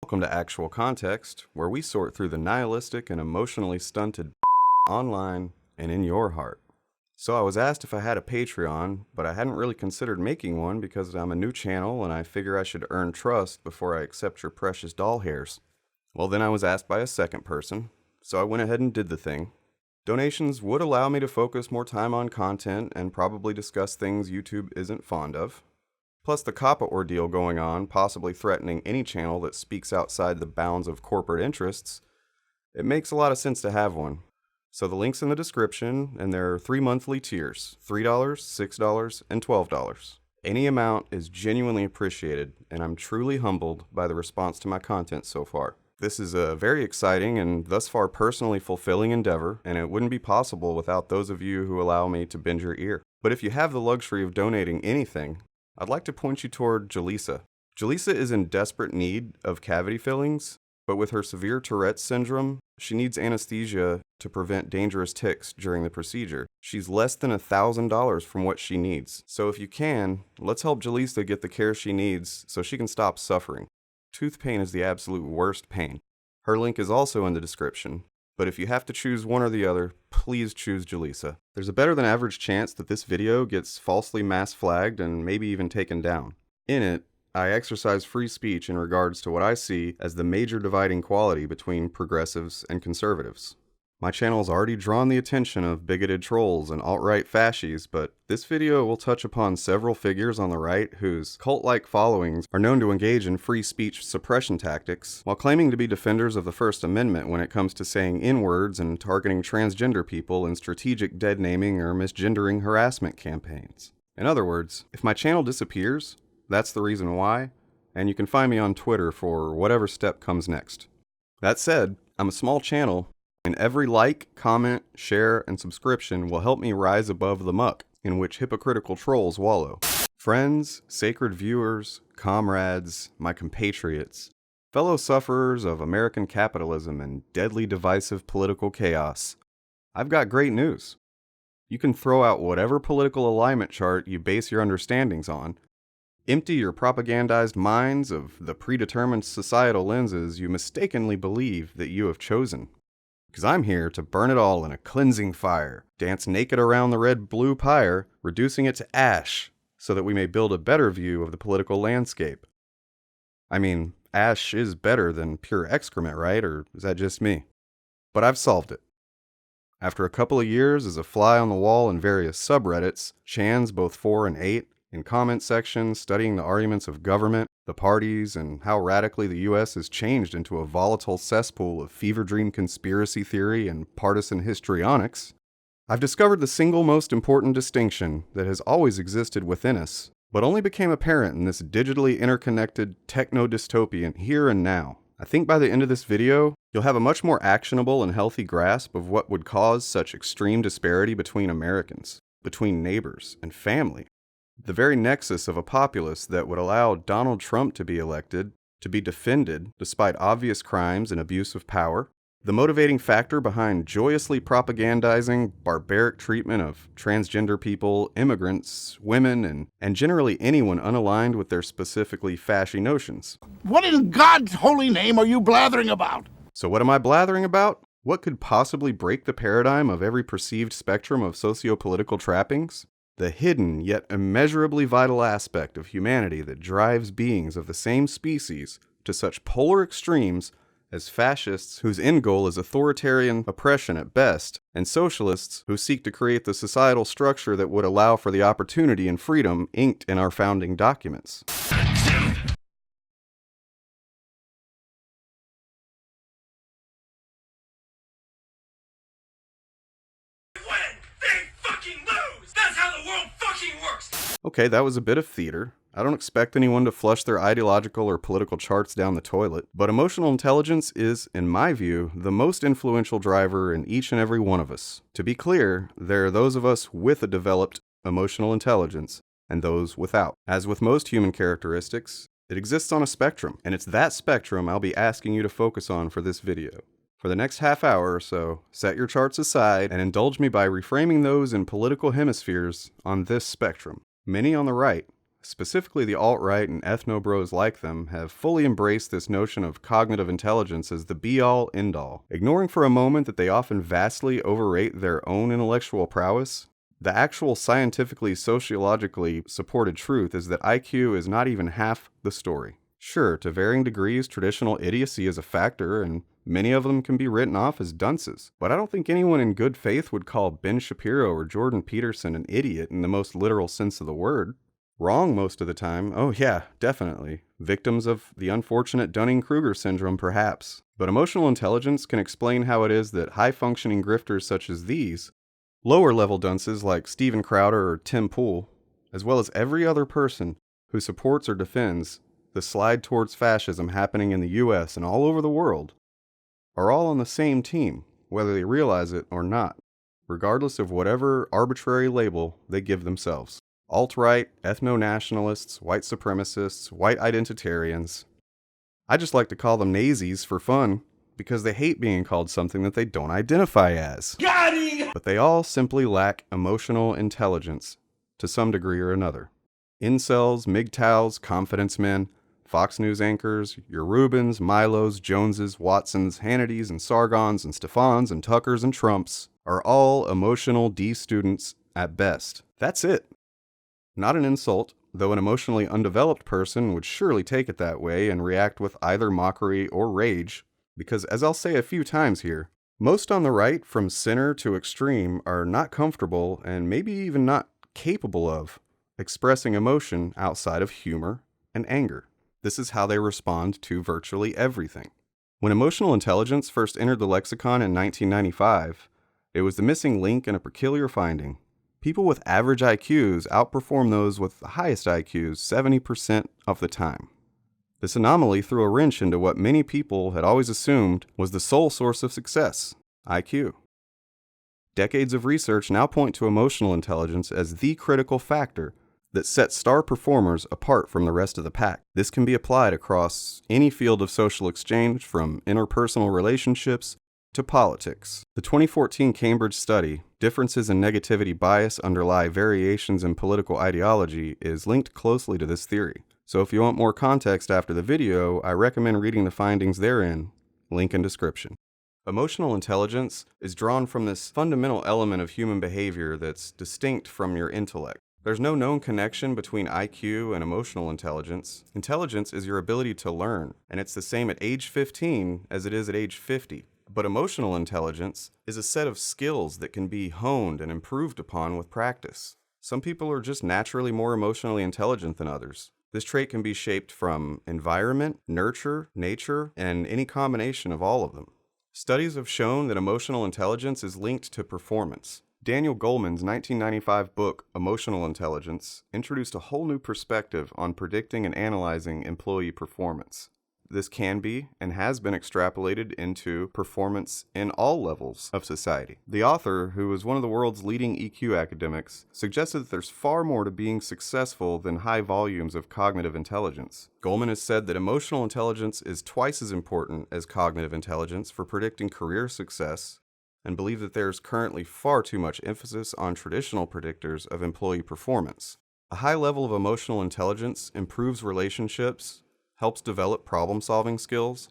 Welcome to Actual Context, where we sort through the nihilistic and emotionally stunted online and in your heart. So I was asked if I had a Patreon, but I hadn't really considered making one because I'm a new channel and I figure I should earn trust before I accept your precious doll hairs. Well, then I was asked by a second person, so I went ahead and did the thing. Donations would allow me to focus more time on content and probably discuss things YouTube isn't fond of. Plus the COPPA ordeal going on, possibly threatening any channel that speaks outside the bounds of corporate interests, it makes a lot of sense to have one. So the link's in the description, and there are 3 monthly tiers, $3, $6, and $12. Any amount is genuinely appreciated, and I'm truly humbled by the response to my content so far. This is a very exciting and thus far personally fulfilling endeavor, and it wouldn't be possible without those of you who allow me to bend your ear. But if you have the luxury of donating anything, I'd like to point you toward Jaleesa. Jaleesa is in desperate need of cavity fillings, but with her severe Tourette's syndrome, she needs anesthesia to prevent dangerous tics during the procedure. She's less than $1,000 from what she needs. So if you can, let's help Jaleesa get the care she needs so she can stop suffering. Tooth pain is the absolute worst pain. Her link is also in the description. But if you have to choose one or the other, please choose Jaleesa. There's a better than average chance that this video gets falsely mass flagged and maybe even taken down. In it, I exercise free speech in regards to what I see as the major dividing quality between progressives and conservatives. My channel has already drawn the attention of bigoted trolls and alt-right fascies, but this video will touch upon several figures on the right whose cult-like followings are known to engage in free speech suppression tactics, while claiming to be defenders of the First Amendment when it comes to saying N-words and targeting transgender people in strategic dead-naming or misgendering harassment campaigns. In other words, if my channel disappears, that's the reason why, and you can find me on Twitter for whatever step comes next. That said, I'm a small channel, and every like, comment, share, and subscription will help me rise above the muck in which hypocritical trolls wallow. Friends, sacred viewers, comrades, my compatriots, fellow sufferers of American capitalism and deadly divisive political chaos, I've got great news. You can throw out whatever political alignment chart you base your understandings on, empty your propagandized minds of the predetermined societal lenses you mistakenly believe that you have chosen. Because I'm here to burn it all in a cleansing fire, dance naked around the red-blue pyre, reducing it to ash, so that we may build a better view of the political landscape. I mean, ash is better than pure excrement, right? Or is that just me? But I've solved it. After a couple of years as a fly on the wall in various subreddits, Chans both 4 and 8, in comment sections studying the arguments of government, the parties, and how radically the US has changed into a volatile cesspool of fever dream conspiracy theory and partisan histrionics, I've discovered the single most important distinction that has always existed within us, but only became apparent in this digitally interconnected techno-dystopian here and now. I think by the end of this video, you'll have a much more actionable and healthy grasp of what would cause such extreme disparity between Americans, between neighbors, and family. The very nexus of a populace that would allow Donald Trump to be elected, to be defended despite obvious crimes and abuse of power, the motivating factor behind joyously propagandizing barbaric treatment of transgender people, immigrants, women, and generally anyone unaligned with their specifically fashy notions. What in God's holy name are you blathering about? So what am I blathering about? What could possibly break the paradigm of every perceived spectrum of socio-political trappings? The hidden yet immeasurably vital aspect of humanity that drives beings of the same species to such polar extremes as fascists whose end goal is authoritarian oppression at best, and socialists who seek to create the societal structure that would allow for the opportunity and freedom inked in our founding documents. Okay, that was a bit of theater. I don't expect anyone to flush their ideological or political charts down the toilet, but emotional intelligence is, in my view, the most influential driver in each and every one of us. To be clear, there are those of us with a developed emotional intelligence and those without. As with most human characteristics, it exists on a spectrum, and it's that spectrum I'll be asking you to focus on for this video. For the next half hour or so, set your charts aside and indulge me by reframing those in political hemispheres on this spectrum. Many on the right, specifically the alt-right and ethno-bros like them, have fully embraced this notion of cognitive intelligence as the be-all, end-all. Ignoring for a moment that they often vastly overrate their own intellectual prowess, the actual scientifically, sociologically supported truth is that IQ is not even half the story. Sure, to varying degrees, traditional idiocy is a factor, and many of them can be written off as dunces. But I don't think anyone in good faith would call Ben Shapiro or Jordan Peterson an idiot in the most literal sense of the word. Wrong most of the time. Oh yeah, definitely. Victims of the unfortunate Dunning-Kruger syndrome, perhaps. But emotional intelligence can explain how it is that high-functioning grifters such as these, lower-level dunces like Steven Crowder or Tim Pool, as well as every other person who supports or defends the slide towards fascism happening in the US and all over the world, are all on the same team, whether they realize it or not, regardless of whatever arbitrary label they give themselves. Alt-right, ethno-nationalists, white supremacists, white identitarians. I just like to call them Nazis for fun, because they hate being called something that they don't identify as. Got him! But they all simply lack emotional intelligence, to some degree or another. Incels, MGTOWs, confidence men, Fox News anchors, your Rubins, Milos, Joneses, Watsons, Hannitys, and Sargons, and Stefans, and Tuckers, and Trumps are all emotional D students at best. That's it. Not an insult, though an emotionally undeveloped person would surely take it that way and react with either mockery or rage, because as I'll say a few times here, most on the right, from center to extreme, are not comfortable and maybe even not capable of expressing emotion outside of humor and anger. This is how they respond to virtually everything. When emotional intelligence first entered the lexicon in 1995, it was the missing link in a peculiar finding. People with average IQs outperform those with the highest IQs 70% of the time. This anomaly threw a wrench into what many people had always assumed was the sole source of success, IQ. Decades of research now point to emotional intelligence as the critical factor that sets star performers apart from the rest of the pack. This can be applied across any field of social exchange, from interpersonal relationships to politics. The 2014 Cambridge study, Differences in Negativity Bias Underlie Variations in Political Ideology, is linked closely to this theory. So if you want more context after the video, I recommend reading the findings therein, link in description. Emotional intelligence is drawn from this fundamental element of human behavior that's distinct from your intellect. There's no known connection between IQ and emotional intelligence. Intelligence is your ability to learn, and it's the same at age 15 as it is at age 50. But emotional intelligence is a set of skills that can be honed and improved upon with practice. Some people are just naturally more emotionally intelligent than others. This trait can be shaped from environment, nurture, nature, and any combination of all of them. Studies have shown that emotional intelligence is linked to performance. Daniel Goleman's 1995 book, Emotional Intelligence, introduced a whole new perspective on predicting and analyzing employee performance. This can be and has been extrapolated into performance in all levels of society. The author, who is one of the world's leading EQ academics, suggested that there's far more to being successful than high volumes of cognitive intelligence. Goleman has said that emotional intelligence is twice as important as cognitive intelligence for predicting career success, and believe that there's currently far too much emphasis on traditional predictors of employee performance. A high level of emotional intelligence improves relationships, helps develop problem-solving skills,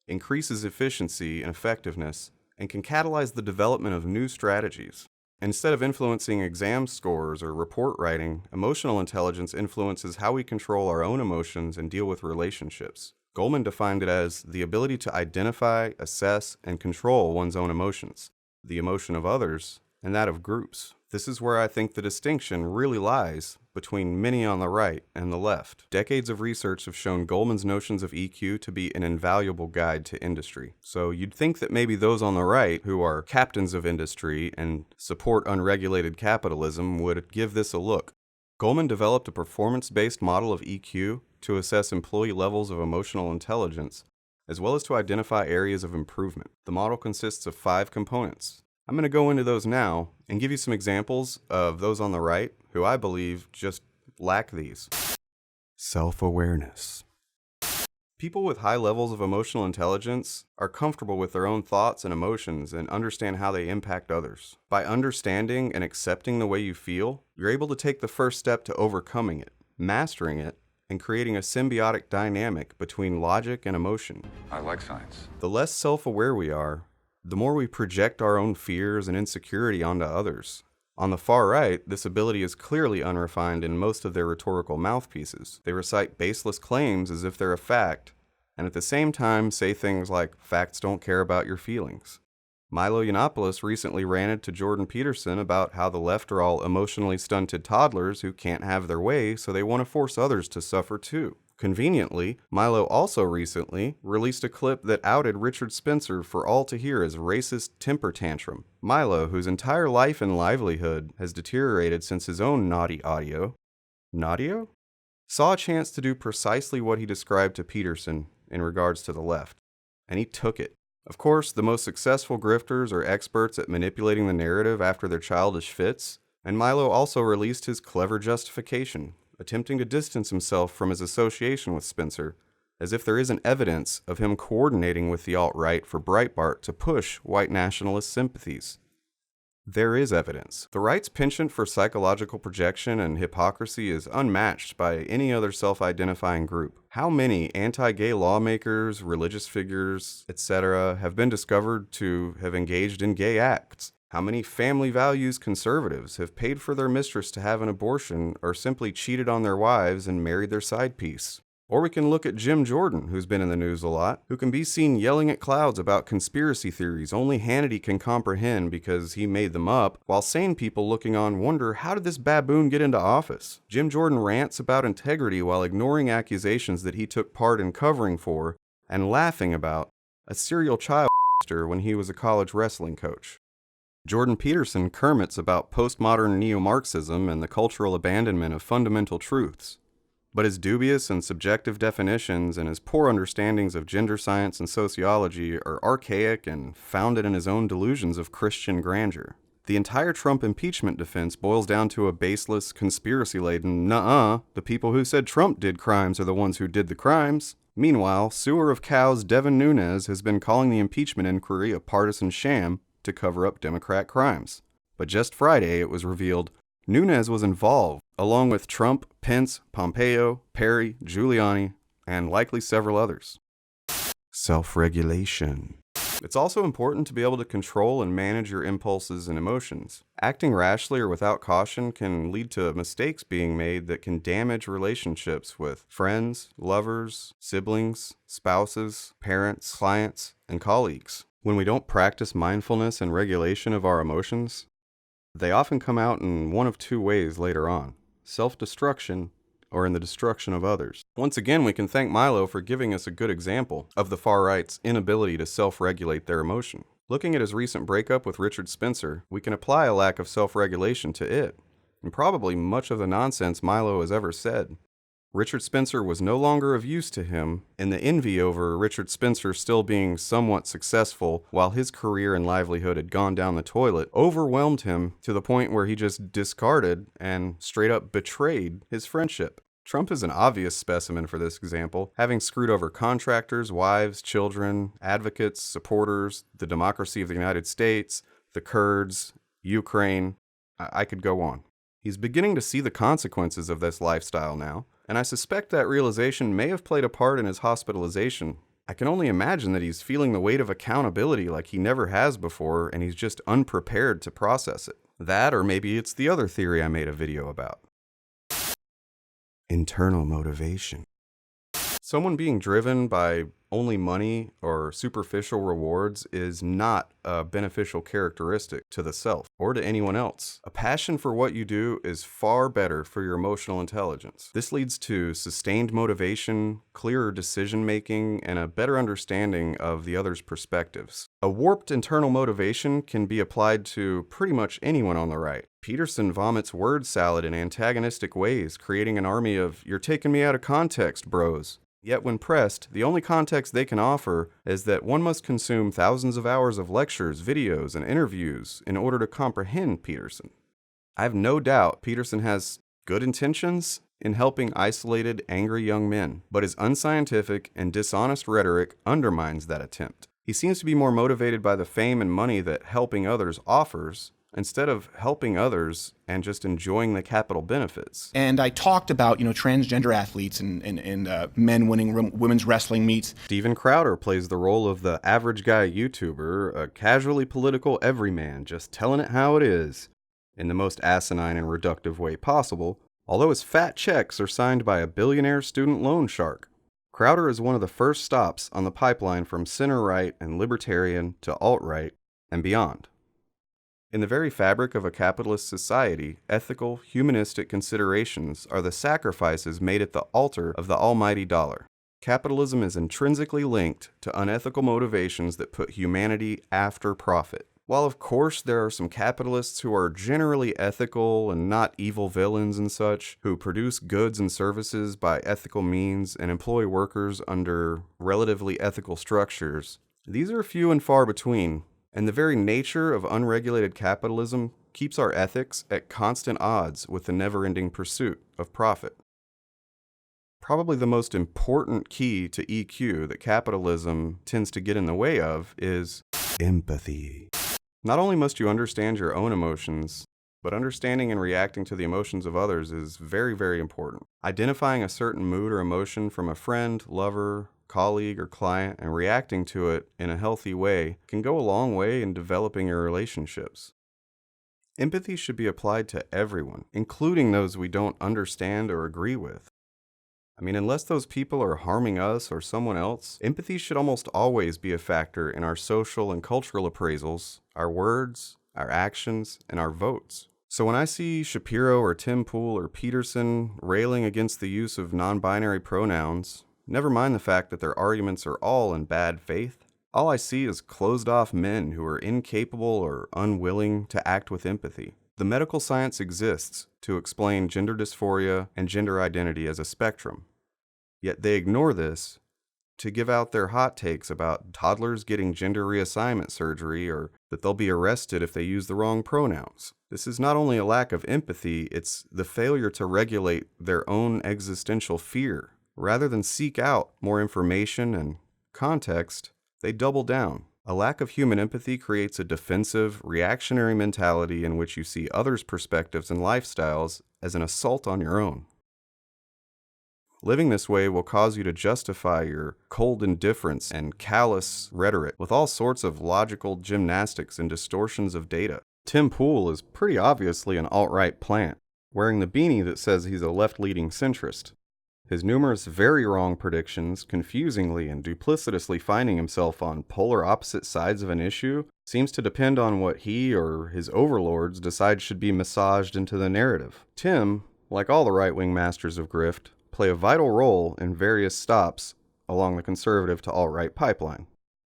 increases efficiency and effectiveness, and can catalyze the development of new strategies. Instead of influencing exam scores or report writing, emotional intelligence influences how we control our own emotions and deal with relationships. Goleman defined it as the ability to identify, assess, and control one's own emotions, the emotion of others, and that of groups. This is where I think the distinction really lies between many on the right and the left. Decades of research have shown Goleman's notions of EQ to be an invaluable guide to industry. So you'd think that maybe those on the right, who are captains of industry and support unregulated capitalism, would give this a look. Goleman developed a performance-based model of EQ to assess employee levels of emotional intelligence, as well as to identify areas of improvement. The model consists of 5 components. I'm going to go into those now and give you some examples of those on the right who I believe just lack these. Self-awareness. People with high levels of emotional intelligence are comfortable with their own thoughts and emotions and understand how they impact others. By understanding and accepting the way you feel, you're able to take the first step to overcoming it. mastering it, and creating a symbiotic dynamic between logic and emotion. I like science. The less self-aware we are, the more we project our own fears and insecurity onto others. On the far right, this ability is clearly unrefined in most of their rhetorical mouthpieces. They recite baseless claims as if they're a fact, and at the same time say things like, facts don't care about your feelings. Milo Yiannopoulos recently ranted to Jordan Peterson about how the left are all emotionally stunted toddlers who can't have their way, so they want to force others to suffer too. Conveniently, Milo also recently released a clip that outed Richard Spencer for all to hear as racist temper tantrum. Milo, whose entire life and livelihood has deteriorated since his own naughty audio, saw a chance to do precisely what he described to Peterson in regards to the left, and he took it. Of course, the most successful grifters are experts at manipulating the narrative after their childish fits, and Milo also released his clever justification, attempting to distance himself from his association with Spencer, as if there isn't evidence of him coordinating with the alt-right for Breitbart to push white nationalist sympathies. There is evidence. The right's penchant for psychological projection and hypocrisy is unmatched by any other self-identifying group. How many anti-gay lawmakers, religious figures, etc. have been discovered to have engaged in gay acts? How many family values conservatives have paid for their mistress to have an abortion or simply cheated on their wives and married their side piece? Or we can look at Jim Jordan, who's been in the news a lot, who can be seen yelling at clouds about conspiracy theories only Hannity can comprehend because he made them up, while sane people looking on wonder, how did this baboon get into office? Jim Jordan rants about integrity while ignoring accusations that he took part in covering for and laughing about a serial child molester when he was a college wrestling coach. Jordan Peterson kermits about postmodern neo-Marxism and the cultural abandonment of fundamental truths. But his dubious and subjective definitions and his poor understandings of gender science and sociology are archaic and founded in his own delusions of Christian grandeur. The entire Trump impeachment defense boils down to a baseless, conspiracy-laden, nuh-uh, the people who said Trump did crimes are the ones who did the crimes. Meanwhile, sewer of cows Devin Nunes has been calling the impeachment inquiry a partisan sham to cover up Democrat crimes. But just Friday, it was revealed Nunes was involved, along with Trump, Pence, Pompeo, Perry, Giuliani, and likely several others. Self-regulation. It's also important to be able to control and manage your impulses and emotions. Acting rashly or without caution can lead to mistakes being made that can damage relationships with friends, lovers, siblings, spouses, parents, clients, and colleagues. When we don't practice mindfulness and regulation of our emotions, they often come out in one of two ways later on: self-destruction or in the destruction of others. Once again, we can thank Milo for giving us a good example of the far right's inability to self-regulate their emotion. Looking at his recent breakup with Richard Spencer, we can apply a lack of self-regulation to it, and probably much of the nonsense Milo has ever said. Richard Spencer was no longer of use to him, and the envy over Richard Spencer still being somewhat successful while his career and livelihood had gone down the toilet overwhelmed him to the point where he just discarded and straight up betrayed his friendship. Trump is an obvious specimen for this example, having screwed over contractors, wives, children, advocates, supporters, the democracy of the United States, the Kurds, Ukraine. I could go on. He's beginning to see the consequences of this lifestyle now, and I suspect that realization may have played a part in his hospitalization. I can only imagine that he's feeling the weight of accountability like he never has before, and he's just unprepared to process it. That, or maybe it's the other theory I made a video about. Internal motivation. Someone being driven by only money or superficial rewards is not a beneficial characteristic to the self or to anyone else. A passion for what you do is far better for your emotional intelligence. This leads to sustained motivation, clearer decision-making, and a better understanding of the other's perspectives. A warped internal motivation can be applied to pretty much anyone on the right. Peterson vomits word salad in antagonistic ways, creating an army of "you're taking me out of context, bros." Yet when pressed, the only context they can offer is that one must consume thousands of hours of lectures, videos, and interviews in order to comprehend Peterson. I have no doubt Peterson has good intentions in helping isolated, angry young men, but his unscientific and dishonest rhetoric undermines that attempt. He seems to be more motivated by the fame and money that helping others offers, instead of helping others and just enjoying the capital benefits. And I talked about, transgender athletes and men winning women's wrestling meets. Steven Crowder plays the role of the average guy YouTuber, a casually political everyman, just telling it how it is, in the most asinine and reductive way possible, although his fat checks are signed by a billionaire student loan shark. Crowder is one of the first stops on the pipeline from center-right and libertarian to alt-right and beyond. In the very fabric of a capitalist society, ethical, humanistic considerations are the sacrifices made at the altar of the almighty dollar. Capitalism is intrinsically linked to unethical motivations that put humanity after profit. While of course there are some capitalists who are generally ethical and not evil villains and such, who produce goods and services by ethical means and employ workers under relatively ethical structures, these are few and far between, and the very nature of unregulated capitalism keeps our ethics at constant odds with the never-ending pursuit of profit. Probably the most important key to EQ that capitalism tends to get in the way of is empathy. Not only must you understand your own emotions, but understanding and reacting to the emotions of others is very, very important. Identifying a certain mood or emotion from a friend, lover, colleague, or client and reacting to it in a healthy way can go a long way in developing your relationships. Empathy should be applied to everyone, including those we don't understand or agree with. Unless those people are harming us or someone else, empathy should almost always be a factor in our social and cultural appraisals, our words, our actions, and our votes. So when I see Shapiro or Tim Pool or Peterson railing against the use of non-binary pronouns, never mind the fact that their arguments are all in bad faith, all I see is closed-off men who are incapable or unwilling to act with empathy. The medical science exists to explain gender dysphoria and gender identity as a spectrum. Yet they ignore this to give out their hot takes about toddlers getting gender reassignment surgery or that they'll be arrested if they use the wrong pronouns. This is not only a lack of empathy, it's the failure to regulate their own existential fear. Rather than seek out more information and context, they double down. A lack of human empathy creates a defensive, reactionary mentality in which you see others' perspectives and lifestyles as an assault on your own. Living this way will cause you to justify your cold indifference and callous rhetoric with all sorts of logical gymnastics and distortions of data. Tim Pool is pretty obviously an alt-right plant, wearing the beanie that says he's a left-leaning centrist. His numerous very wrong predictions, confusingly and duplicitously finding himself on polar opposite sides of an issue, seems to depend on what he or his overlords decide should be massaged into the narrative. Tim, like all the right-wing masters of grift, play a vital role in various stops along the conservative to alt-right pipeline.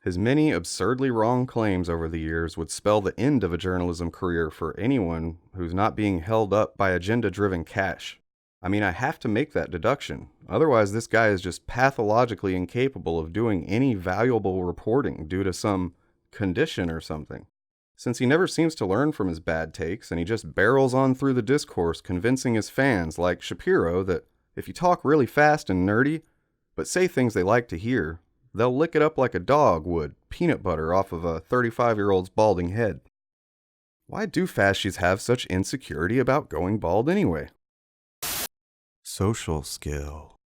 His many absurdly wrong claims over the years would spell the end of a journalism career for anyone who's not being held up by agenda-driven cash. I have to make that deduction. Otherwise, this guy is just pathologically incapable of doing any valuable reporting due to some condition or something. Since he never seems to learn from his bad takes, and he just barrels on through the discourse, convincing his fans, like Shapiro, that if you talk really fast and nerdy, but say things they like to hear, they'll lick it up like a dog would peanut butter off of a 35-year-old's balding head. Why do fascists have such insecurity about going bald anyway? Social skill.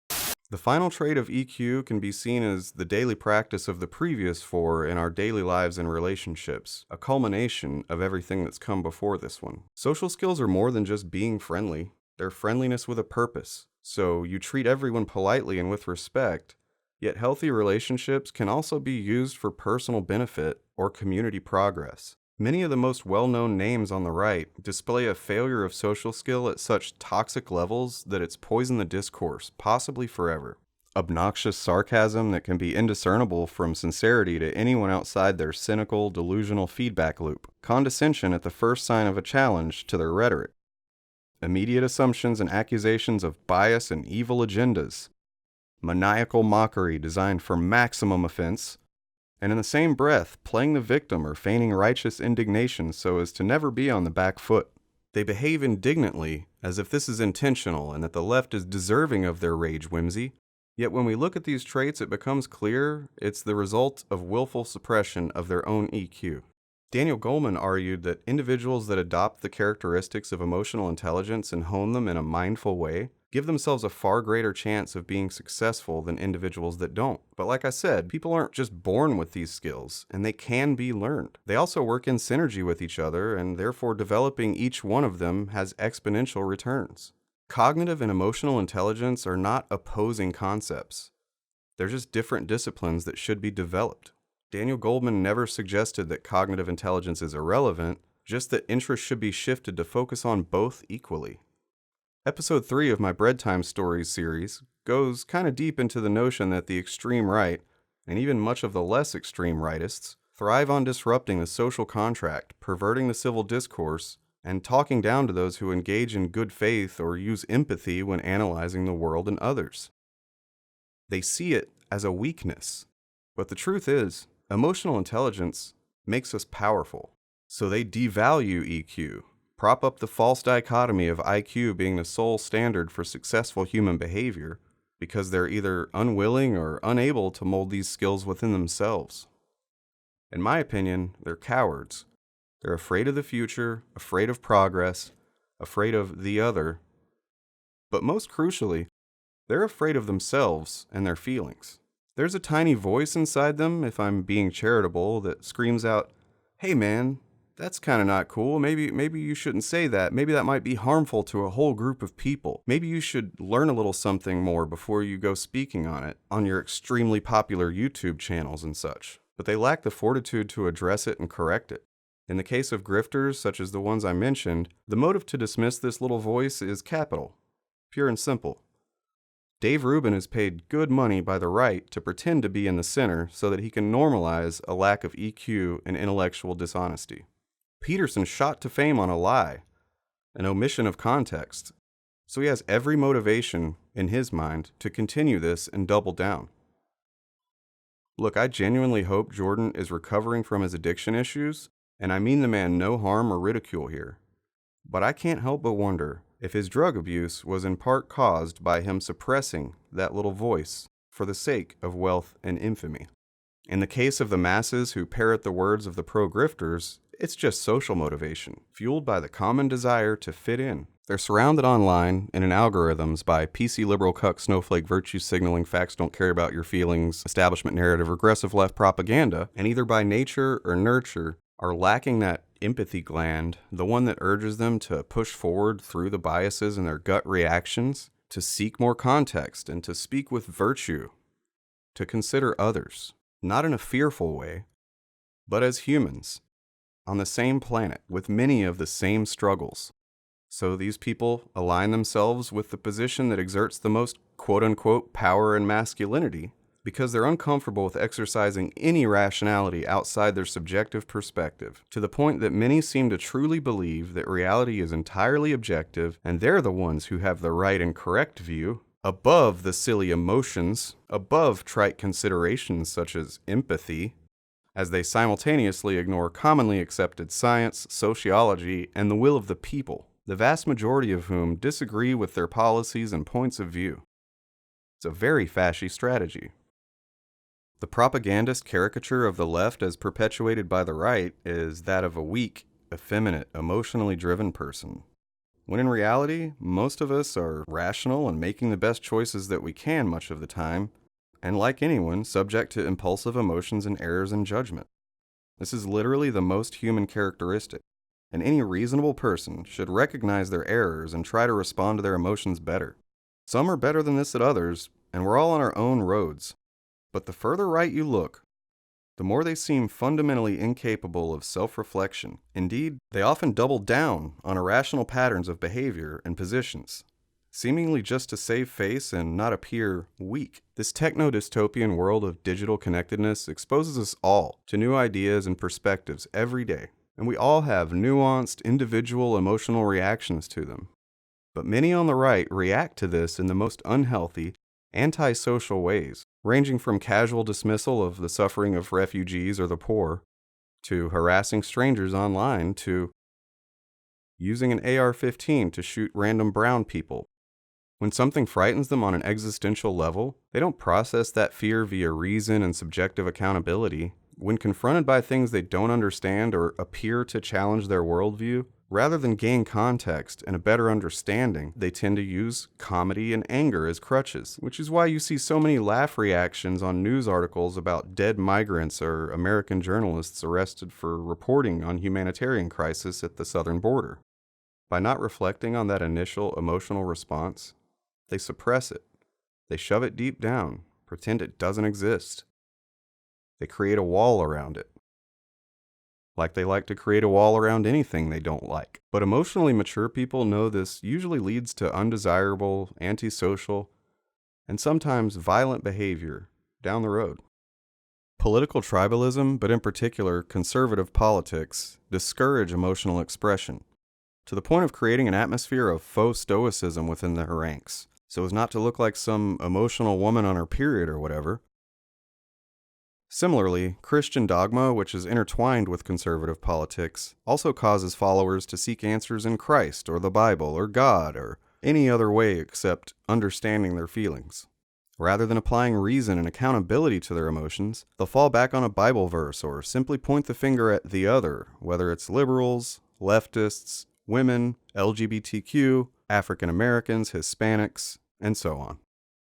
The final trait of EQ can be seen as the daily practice of the previous four in our daily lives and relationships, a culmination of everything that's come before this one. Social skills are more than just being friendly. They're friendliness with a purpose. So you treat everyone politely and with respect, yet healthy relationships can also be used for personal benefit or community progress. Many of the most well-known names on the right display a failure of social skill at such toxic levels that it's poisoned the discourse, possibly forever. Obnoxious sarcasm that can be indiscernible from sincerity to anyone outside their cynical, delusional feedback loop. Condescension at the first sign of a challenge to their rhetoric. Immediate assumptions and accusations of bias and evil agendas. Maniacal mockery designed for maximum offense. And in the same breath, playing the victim or feigning righteous indignation so as to never be on the back foot. They behave indignantly, as if this is intentional and that the left is deserving of their rage whimsy. Yet when we look at these traits, it becomes clear it's the result of willful suppression of their own EQ. Daniel Goleman argued that individuals that adopt the characteristics of emotional intelligence and hone them in a mindful way give themselves a far greater chance of being successful than individuals that don't. But like I said, people aren't just born with these skills, and they can be learned. They also work in synergy with each other, and therefore developing each one of them has exponential returns. Cognitive and emotional intelligence are not opposing concepts. They're just different disciplines that should be developed. Daniel Goleman never suggested that cognitive intelligence is irrelevant, just that interest should be shifted to focus on both equally. Episode 3 of my Bread Time Stories series goes kind of deep into the notion that the extreme right, and even much of the less extreme rightists, thrive on disrupting the social contract, perverting the civil discourse, and talking down to those who engage in good faith or use empathy when analyzing the world and others. They see it as a weakness, but the truth is, emotional intelligence makes us powerful. So they devalue EQ, prop up the false dichotomy of IQ being the sole standard for successful human behavior, because they're either unwilling or unable to mold these skills within themselves. In my opinion, they're cowards. They're afraid of the future, afraid of progress, afraid of the other. But most crucially, they're afraid of themselves and their feelings. There's a tiny voice inside them, if I'm being charitable, that screams out, "Hey man, that's kind of not cool. Maybe you shouldn't say that. Maybe that might be harmful to a whole group of people. Maybe you should learn a little something more before you go speaking on it on your extremely popular YouTube channels and such." But they lack the fortitude to address it and correct it. In the case of grifters, such as the ones I mentioned, the motive to dismiss this little voice is capital, pure and simple. Dave Rubin is paid good money by the right to pretend to be in the center so that he can normalize a lack of EQ and intellectual dishonesty. Peterson shot to fame on a lie, an omission of context, so he has every motivation in his mind to continue this and double down. Look, I genuinely hope Jordan is recovering from his addiction issues, and I mean the man no harm or ridicule here. But I can't help but wonder if his drug abuse was in part caused by him suppressing that little voice for the sake of wealth and infamy. In the case of the masses who parrot the words of the pro-grifters, it's just social motivation, fueled by the common desire to fit in. They're surrounded online and in algorithms by PC liberal cuck snowflake virtue signaling facts don't care about your feelings, establishment narrative, regressive left propaganda, and either by nature or nurture are lacking that empathy gland, the one that urges them to push forward through the biases in their gut reactions, to seek more context and to speak with virtue, to consider others, not in a fearful way, but as humans, on the same planet, with many of the same struggles. So these people align themselves with the position that exerts the most quote-unquote power and masculinity, because they're uncomfortable with exercising any rationality outside their subjective perspective, to the point that many seem to truly believe that reality is entirely objective and they're the ones who have the right and correct view, above the silly emotions, above trite considerations such as empathy, as they simultaneously ignore commonly accepted science, sociology, and the will of the people, the vast majority of whom disagree with their policies and points of view. It's a very fascist strategy. The propagandist caricature of the left as perpetuated by the right is that of a weak, effeminate, emotionally driven person. When in reality, most of us are rational and making the best choices that we can much of the time, and like anyone, subject to impulsive emotions and errors in judgment. This is literally the most human characteristic, and any reasonable person should recognize their errors and try to respond to their emotions better. Some are better than this at others, and we're all on our own roads. But the further right you look, the more they seem fundamentally incapable of self-reflection. Indeed, they often double down on irrational patterns of behavior and positions, seemingly just to save face and not appear weak. This techno-dystopian world of digital connectedness exposes us all to new ideas and perspectives every day, and we all have nuanced, individual emotional reactions to them. But many on the right react to this in the most unhealthy, antisocial ways, ranging from casual dismissal of the suffering of refugees or the poor, to harassing strangers online, to using an AR-15 to shoot random brown people. When something frightens them on an existential level, they don't process that fear via reason and subjective accountability. When confronted by things they don't understand or appear to challenge their worldview, rather than gain context and a better understanding, they tend to use comedy and anger as crutches, which is why you see so many laugh reactions on news articles about dead migrants or American journalists arrested for reporting on humanitarian crisis at the southern border. By not reflecting on that initial emotional response, they suppress it. They shove it deep down, pretend it doesn't exist. They create a wall around it. Like they like to create a wall around anything they don't like. But emotionally mature people know this usually leads to undesirable, antisocial, and sometimes violent behavior down the road. Political tribalism, but in particular conservative politics, discourage emotional expression, to the point of creating an atmosphere of faux stoicism within their ranks, so as not to look like some emotional woman on her period or whatever. Similarly, Christian dogma, which is intertwined with conservative politics, also causes followers to seek answers in Christ or the Bible or God or any other way except understanding their feelings. Rather than applying reason and accountability to their emotions, they'll fall back on a Bible verse or simply point the finger at the other, whether it's liberals, leftists, women, LGBTQ, African Americans, Hispanics, and so on.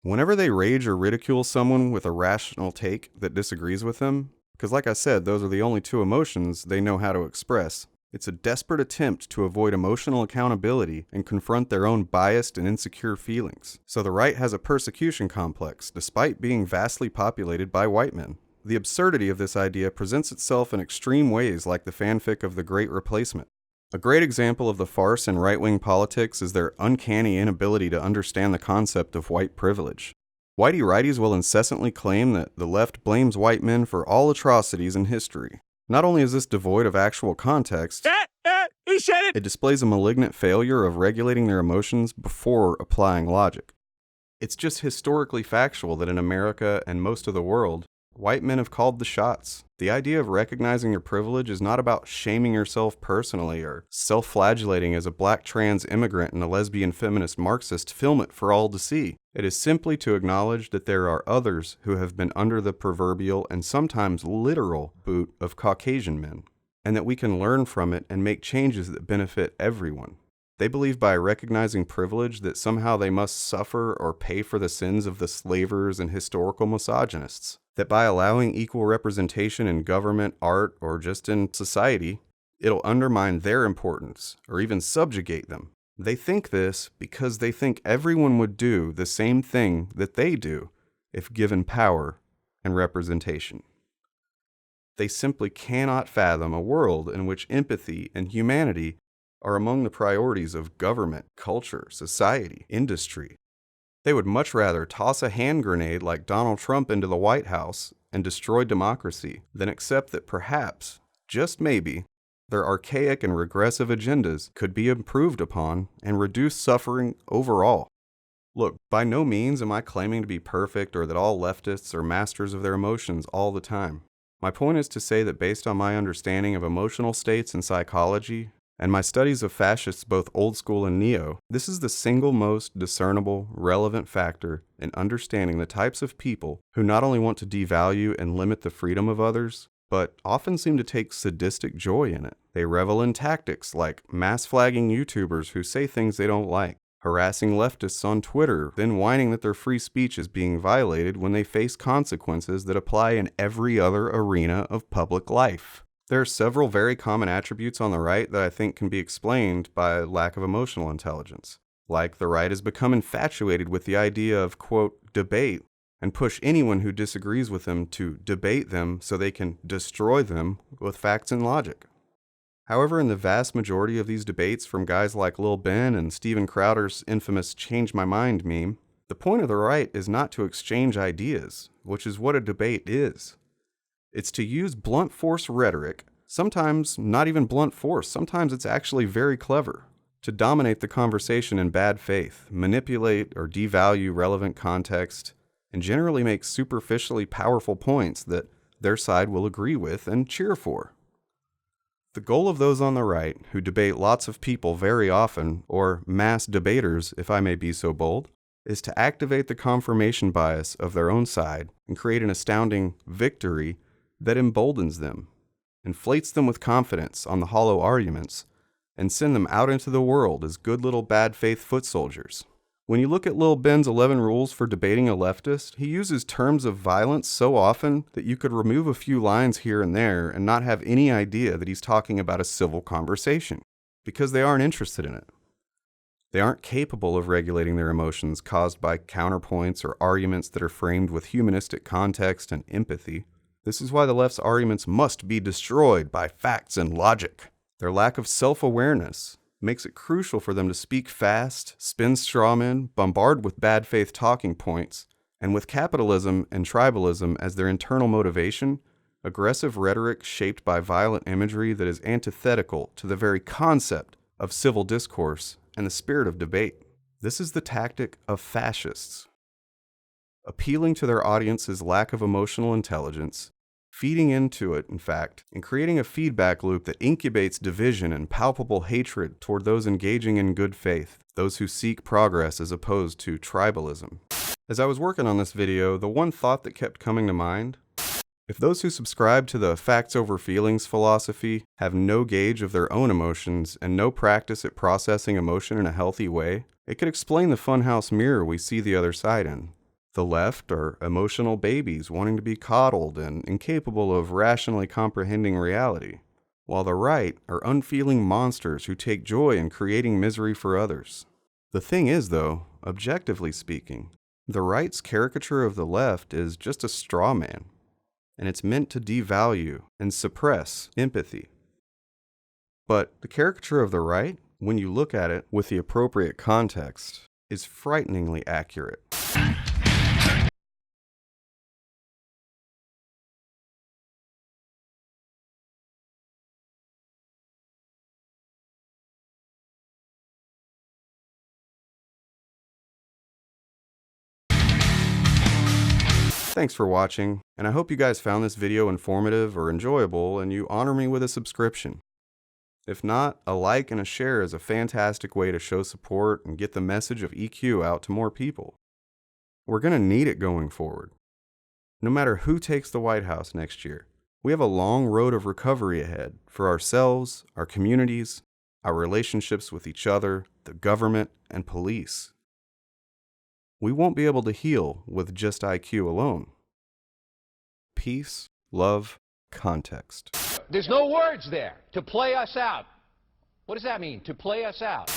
Whenever they rage or ridicule someone with a rational take that disagrees with them, because like I said, those are the only two emotions they know how to express, it's a desperate attempt to avoid emotional accountability and confront their own biased and insecure feelings. So the right has a persecution complex, despite being vastly populated by white men. The absurdity of this idea presents itself in extreme ways, like the fanfic of The Great Replacement. A great example of the farce in right-wing politics is their uncanny inability to understand the concept of white privilege. Whitey-righties will incessantly claim that the left blames white men for all atrocities in history. Not only is this devoid of actual context, it displays a malignant failure of regulating their emotions before applying logic. It's just historically factual that in America and most of the world, white men have called the shots. The idea of recognizing your privilege is not about shaming yourself personally or self-flagellating as a black trans immigrant and a lesbian feminist Marxist film it for all to see. It is simply to acknowledge that there are others who have been under the proverbial and sometimes literal boot of Caucasian men, and that we can learn from it and make changes that benefit everyone. They believe by recognizing privilege that somehow they must suffer or pay for the sins of the slavers and historical misogynists. That by allowing equal representation in government, art, or just in society, it'll undermine their importance or even subjugate them. They think this because they think everyone would do the same thing that they do if given power and representation. They simply cannot fathom a world in which empathy and humanity are among the priorities of government, culture, society, industry. They would much rather toss a hand grenade like Donald Trump into the White House and destroy democracy than accept that perhaps, just maybe, their archaic and regressive agendas could be improved upon and reduce suffering overall. Look, by no means am I claiming to be perfect or that all leftists are masters of their emotions all the time. My point is to say that based on my understanding of emotional states and psychology, and my studies of fascists both old school and neo, this is the single most discernible, relevant factor in understanding the types of people who not only want to devalue and limit the freedom of others, but often seem to take sadistic joy in it. They revel in tactics like mass flagging YouTubers who say things they don't like, harassing leftists on Twitter, then whining that their free speech is being violated when they face consequences that apply in every other arena of public life. There are several very common attributes on the right that I think can be explained by lack of emotional intelligence. Like the right has become infatuated with the idea of, quote, debate, and push anyone who disagrees with them to debate them so they can destroy them with facts and logic. However, in the vast majority of these debates from guys like Lil Ben and Steven Crowder's infamous Change My Mind meme, the point of the right is not to exchange ideas, which is what a debate is. It's to use blunt force rhetoric, sometimes not even blunt force, sometimes it's actually very clever, to dominate the conversation in bad faith, manipulate or devalue relevant context, and generally make superficially powerful points that their side will agree with and cheer for. The goal of those on the right, who debate lots of people very often, or mass debaters if I may be so bold, is to activate the confirmation bias of their own side and create an astounding victory that emboldens them, inflates them with confidence on the hollow arguments, and send them out into the world as good little bad faith foot soldiers. When you look at Lil Ben's 11 rules for debating a leftist, he uses terms of violence so often that you could remove a few lines here and there and not have any idea that he's talking about a civil conversation, because they aren't interested in it. They aren't capable of regulating their emotions caused by counterpoints or arguments that are framed with humanistic context and empathy. This is why the left's arguments must be destroyed by facts and logic. Their lack of self-awareness makes it crucial for them to speak fast, spin straw men, bombard with bad faith talking points, and with capitalism and tribalism as their internal motivation, aggressive rhetoric shaped by violent imagery that is antithetical to the very concept of civil discourse and the spirit of debate. This is the tactic of fascists. Appealing to their audience's lack of emotional intelligence, feeding into it, in fact, and creating a feedback loop that incubates division and palpable hatred toward those engaging in good faith, those who seek progress as opposed to tribalism. As I was working on this video, the one thought that kept coming to mind: if those who subscribe to the facts over feelings philosophy have no gauge of their own emotions and no practice at processing emotion in a healthy way, it could explain the funhouse mirror we see the other side in. The left are emotional babies wanting to be coddled and incapable of rationally comprehending reality, while the right are unfeeling monsters who take joy in creating misery for others. The thing is, though, objectively speaking, the right's caricature of the left is just a straw man, and it's meant to devalue and suppress empathy. But the caricature of the right, when you look at it with the appropriate context, is frighteningly accurate. Thanks for watching, and I hope you guys found this video informative or enjoyable and you honor me with a subscription. If not, a like and a share is a fantastic way to show support and get the message of EQ out to more people. We're going to need it going forward. No matter who takes the White House next year, we have a long road of recovery ahead for ourselves, our communities, our relationships with each other, the government, and police. We won't be able to heal with just IQ alone. Peace, love, context. There's no words there. To play us out. What does that mean, to play us out?